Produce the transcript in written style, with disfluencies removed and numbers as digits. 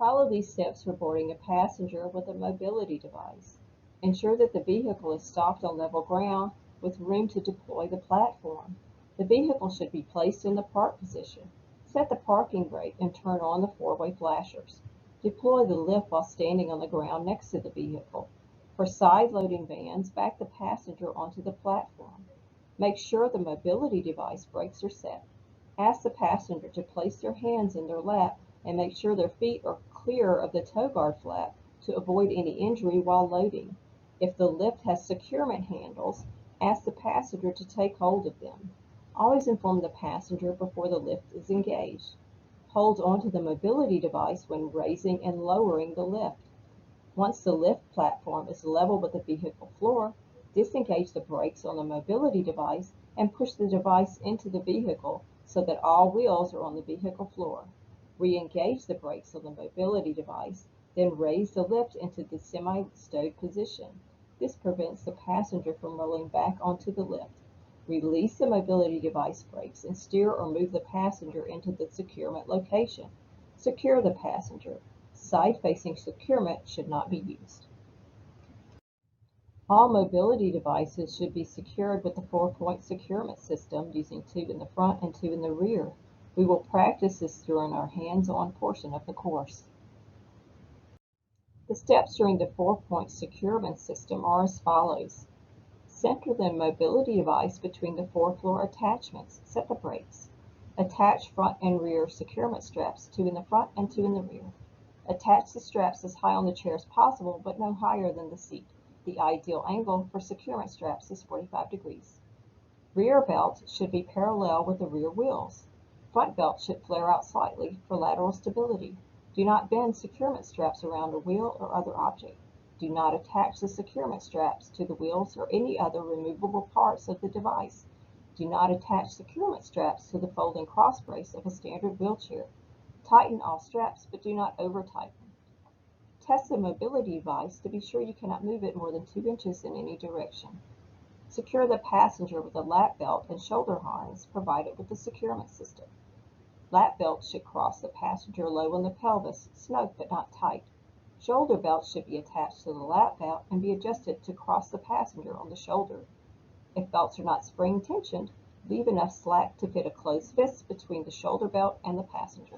Follow these steps for boarding a passenger with a mobility device. Ensure that the vehicle is stopped on level ground with room to deploy the platform. The vehicle should be placed in the park position. Set the parking brake and turn on the four-way flashers. Deploy the lift while standing on the ground next to the vehicle. For side-loading vans, back the passenger onto the platform. Make sure the mobility device brakes are set. Ask the passenger to place their hands in their lap and make sure their feet are clear of the tow guard flap to avoid any injury while loading. If the lift has securement handles, ask the passenger to take hold of them. Always inform the passenger before the lift is engaged. Hold onto the mobility device when raising and lowering the lift. Once the lift platform is level with the vehicle floor, disengage the brakes on the mobility device and push the device into the vehicle so that all wheels are on the vehicle floor. Re-engage the brakes on the mobility device, then raise the lift into the semi-stowed position. This prevents the passenger from rolling back onto the lift. Release the mobility device brakes and steer or move the passenger into the securement location. Secure the passenger. Side-facing securement should not be used. All mobility devices should be secured with the 4-point securement system using 2 in the front and 2 in the rear. We will practice this during our hands-on portion of the course. The steps during the 4-point securement system are as follows. Center the mobility device between the 4 floor attachments. Set the brakes. Attach front and rear securement straps, 2 in the front and 2 in the rear. Attach the straps as high on the chair as possible, but no higher than the seat. The ideal angle for securement straps is 45 degrees. Rear belt should be parallel with the rear wheels. Front belt should flare out slightly for lateral stability. Do not bend securement straps around a wheel or other object. Do not attach the securement straps to the wheels or any other removable parts of the device. Do not attach securement straps to the folding cross brace of a standard wheelchair. Tighten all straps, but do not over-tighten. Test the mobility device to be sure you cannot move it more than 2 inches in any direction. Secure the passenger with a lap belt and shoulder harness provided with the securement system. Lap belts should cross the passenger low on the pelvis, snug but not tight. Shoulder belts should be attached to the lap belt and be adjusted to cross the passenger on the shoulder. If belts are not spring tensioned, leave enough slack to fit a closed fist between the shoulder belt and the passenger.